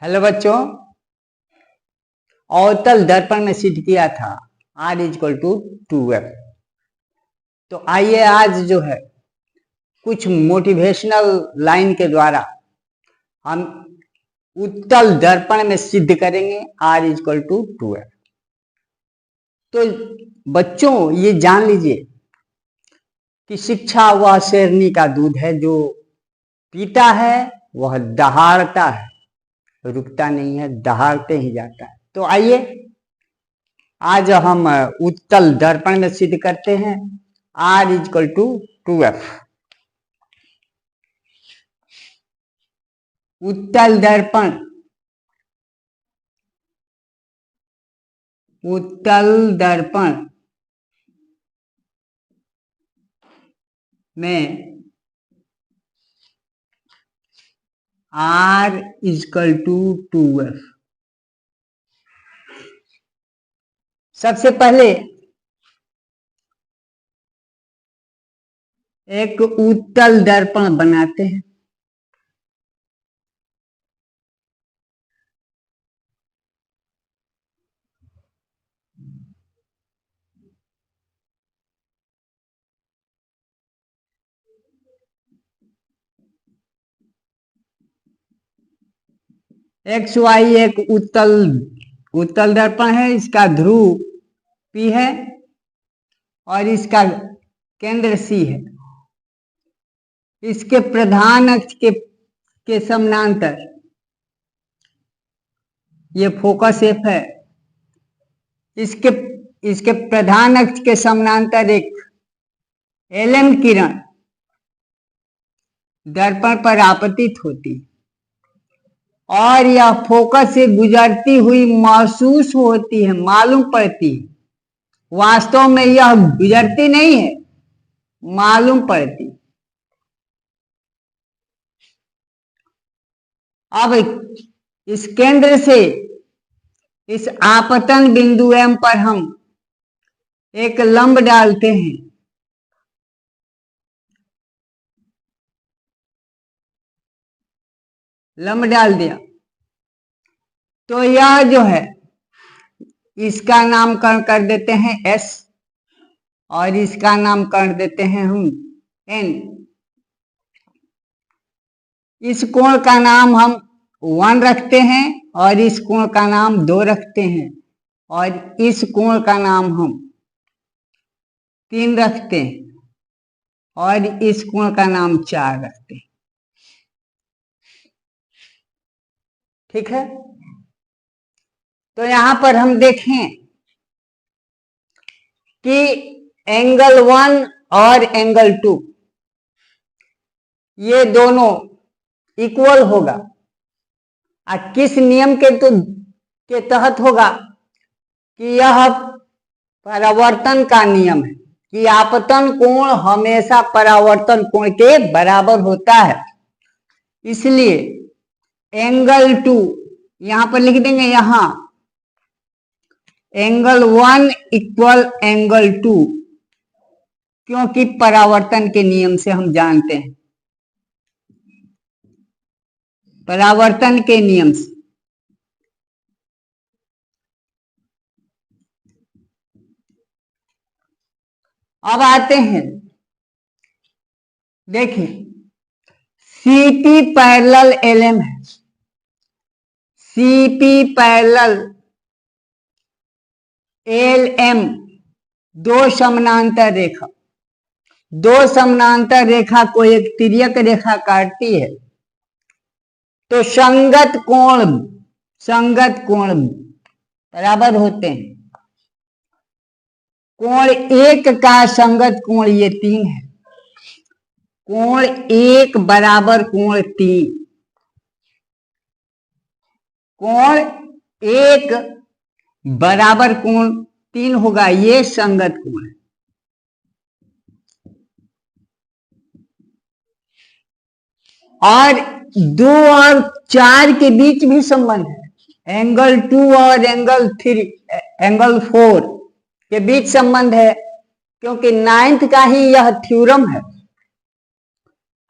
Hello बच्चों, अवतल दर्पण में सिद्ध किया था R इक्वल टू 2F। तो आइए आज जो है कुछ मोटिवेशनल लाइन के द्वारा हम उत्तल दर्पण में सिद्ध करेंगे R इक्वल टू 2F। तो बच्चों ये जान लीजिए कि शिक्षा वह शेरनी का दूध है, जो पीता है वह दहाड़ता है, रुकता नहीं है, दहाड़ते ही जाता है। तो आइए आज हम उत्तल दर्पण में सिद्ध करते हैं R इक्वल टू 2F। उत्तल दर्पण में R इक्वल टू 2F। सबसे पहले एक उत्तल दर्पण बनाते हैं। XY एक उत्तल दर्पण है। इसका ध्रुव P है और इसका केंद्र C है। इसके प्रधान अक्ष के समानांतर ये फोकस F है। इसके प्रधान अक्ष के समानांतर एक LM किरण दर्पण पर आपतित होती और यह फोकस से गुजरती हुई महसूस होती है, मालूम पड़ती है। वास्तव में यह गुजरती नहीं है, मालूम पड़ती। अब इस केंद्र से इस आपतन बिंदु M पर हम एक लंब डालते हैं। लंब डाल दिया तो यह जो है इसका नामकरण कर देते हैं S और इसका नामकरण देते हैं हम N। इस कोण का नाम हम 1 रखते हैं और इस कोण का नाम 2 रखते हैं और इस कोण का नाम हम 3 रखते हैं और इस कोण का नाम 4 रखते हैं। ठीक है, तो यहां पर हम देखें कि एंगल 1 और एंगल 2 ये दोनों इक्वल होगा। किस नियम के तहत होगा कि यह परावर्तन का नियम है कि आपतन कोण हमेशा परावर्तन कोण के बराबर होता है। इसलिए एंगल 2 यहां पर लिख देंगे, यहां एंगल 1 इक्वल एंगल 2, क्योंकि परावर्तन के नियम से हम जानते हैं, परावर्तन के नियम से। अब आते हैं, देखिए CP पैरेलल LM है। CP पैरेलल LM दो समानांतर रेखा को एक तिर्यक रेखा काटती है। तो संगत कोण बराबर होते हैं। कोण 1 का संगत कोण ये 3 है। कोण 1 बराबर कोण 3। कोण 1 बराबर कोण 3 होगा, ये संगत कोण है। और 2 और 4 के बीच भी संबंध है। एंगल 2 और एंगल 4 के बीच संबंध है, क्योंकि 9th का ही यह थ्योरम है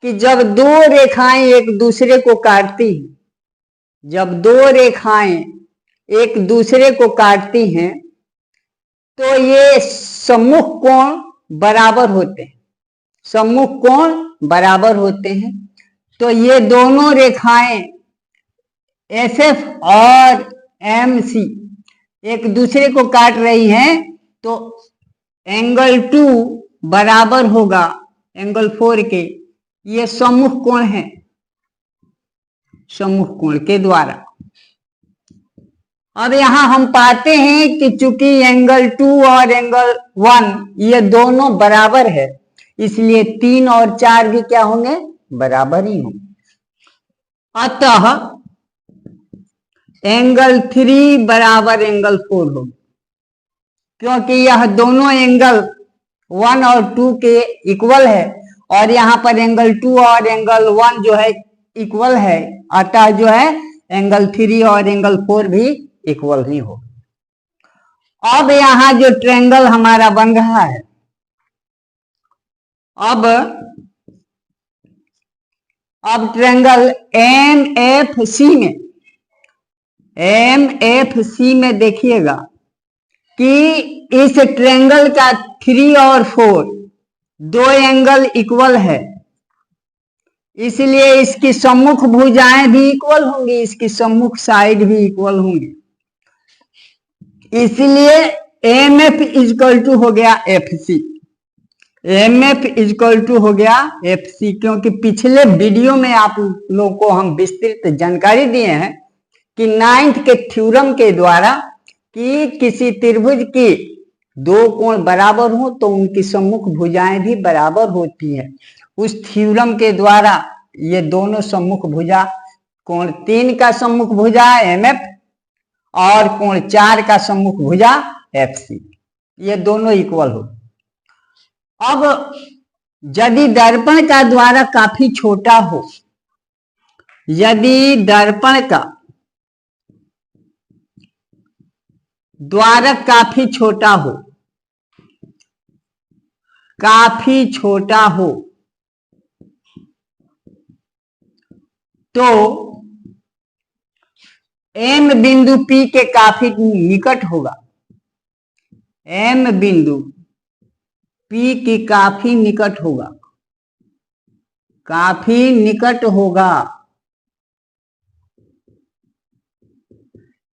कि जब दो रेखाएं एक दूसरे को काटती हैं जब दो रेखाएं एक दूसरे को काटती हैं तो ये सम्मुख कोण बराबर होते हैं, सम्मुख कोण बराबर होते हैं। तो ये दोनों रेखाएं SF और MC एक दूसरे को काट रही हैं, तो एंगल 2 बराबर होगा एंगल 4 के। ये सम्मुख कोण है, सम्मुख कोण के द्वारा। अब यहां हम पाते हैं कि चूंकि एंगल 2 और एंगल 1 ये दोनों बराबर है, इसलिए 3 और 4 भी क्या होंगे, बराबर ही होंगे। अतः एंगल 3 बराबर एंगल 4 होगा, क्योंकि यह दोनों एंगल 1 और 2 के इक्वल है और यहाँ पर एंगल 2 और एंगल 1 जो है इक्वल है। अतः जो है एंगल 3 और एंगल 4 भी इक्वल ही हो। अब यहां जो ट्रायंगल हमारा बन रहा है, अब ट्रायंगल MFC में देखिएगा कि इस ट्रायंगल का 3 और 4 दो एंगल इक्वल है, इसलिए इसकी सम्मुख भुजाएं भी इक्वल होंगी, इसकी सम्मुख साइड भी इक्वल होंगी। इसलिए MF इक्वल टू हो गया FC, MF इक्वल टू हो गया FC। क्योंकि पिछले वीडियो में आप लोगों को हम विस्तृत जानकारी दिए हैं कि 9th के थ्योरम के द्वारा कि किसी त्रिभुज की दो कोण बराबर हो तो उनकी सम्मुख भुजाएं भी बराबर होती है। उस थ्योरम के द्वारा ये दोनों सम्मुख भुजा, कोण 3 का सम्मुख भुजा MF और कोण 4 का सम्मुख भुजा FC, ये दोनों इक्वल हो। अब यदि दर्पण का द्वारा काफी छोटा हो, यदि दर्पण का द्वारक काफी छोटा हो, काफी छोटा हो, तो M बिंदु P के काफी निकट होगा, M बिंदु P के काफी निकट होगा, काफी निकट होगा।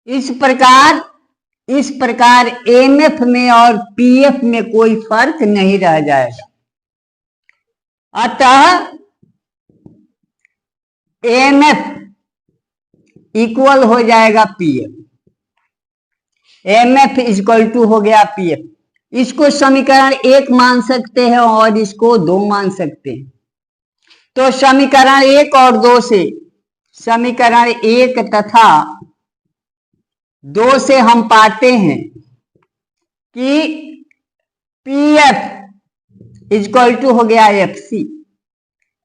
इस प्रकार MF में और PF में कोई फर्क नहीं रह जाएगा। अतः MF इक्वल हो जाएगा PF, MF इक्वल टू हो गया PF। इसको समीकरण 1 मान सकते हैं और इसको 2 मान सकते हैं। तो समीकरण 1 और 2 से, समीकरण 1 तथा 2 से हम पाते हैं कि PF इक्वल टू हो गया FC,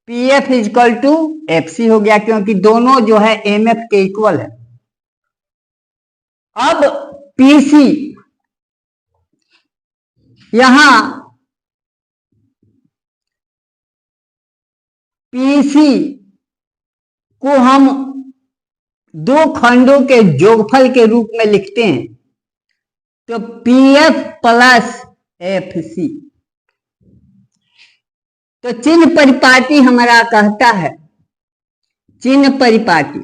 PF equal to FC हो गया, क्योंकि दोनों जो है MF के इक्वल है। अब PC, यहां PC को हम दो खंडों के जोगफल के रूप में लिखते हैं, तो PF प्लस FC। तो चिन्ह परिपाटी हमारा कहता है, चिन्ह परिपाटी,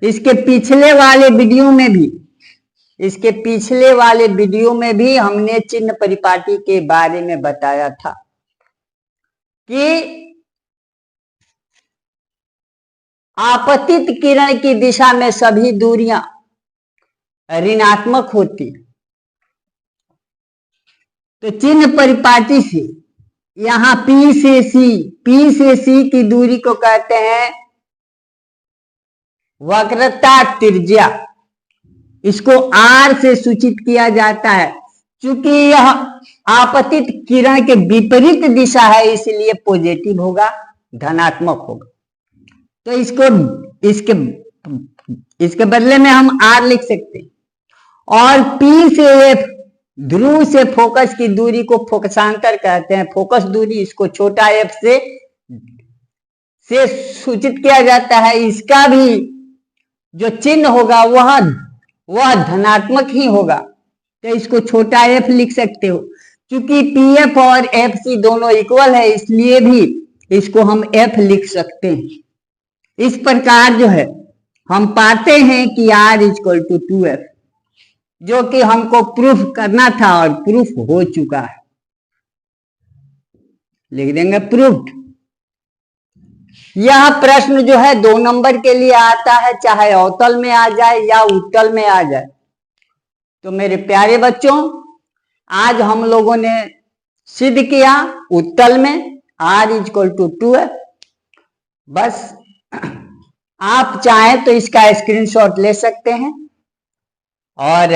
इसके पिछले वाले वीडियो में भी हमने चिन्ह परिपाटी के बारे में बताया था कि आपतित किरण की दिशा में सभी दूरियां ऋणात्मक होती है। तो चिन्ह परिपाटी से यहां P से C की दूरी को कहते हैं वक्रता त्रिज्या, इसको R से सूचित किया जाता है। चूंकि यह आपतित किरण के विपरीत दिशा है, इसलिए पॉजिटिव होगा, धनात्मक होगा। तो इसके बदले में हम R लिख सकते हैं। और P से F, ध्रुव से फोकस की दूरी को फोकसांतर कहते हैं, फोकस दूरी, इसको छोटा f से से सूचित किया जाता है, इसका भी जो चिन्ह होगा वह धनात्मक ही होगा। तो इसको छोटा f लिख सकते हो। क्योंकि PF और FC दोनों इक्वल है, इसलिए भी इसको हम f लिख सकते हैं। इस प्रकार जो है हम पाते हैं कि R इक्वल टू 2f, जो कि हमको प्रूफ करना था और प्रूफ हो चुका है। लिख देंगे प्रूफ्ड। यह प्रश्न जो है 2 नंबर के लिए आता है, चाहे अवतल में आ जाए या उत्तल में आ जाए। तो मेरे प्यारे बच्चों, आज हम लोगों ने सिद्ध किया उत्तल में R इक्वल टू 2f। बस आप चाहें तो इसका स्क्रीनशॉट ले सकते हैं और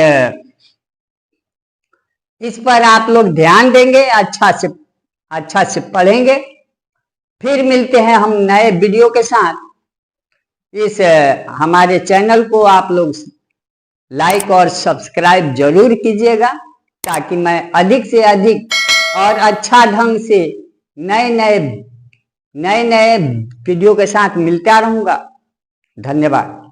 इस पर आप लोग ध्यान देंगे, अच्छा से पढ़ेंगे। फिर मिलते हैं हम नए वीडियो के साथ। इस हमारे चैनल को आप लोग लाइक और सब्सक्राइब जरूर कीजिएगा, ताकि मैं अधिक से अधिक और अच्छा ढंग से नए नए वीडियो के साथ मिलता रहूंगा। धन्यवाद।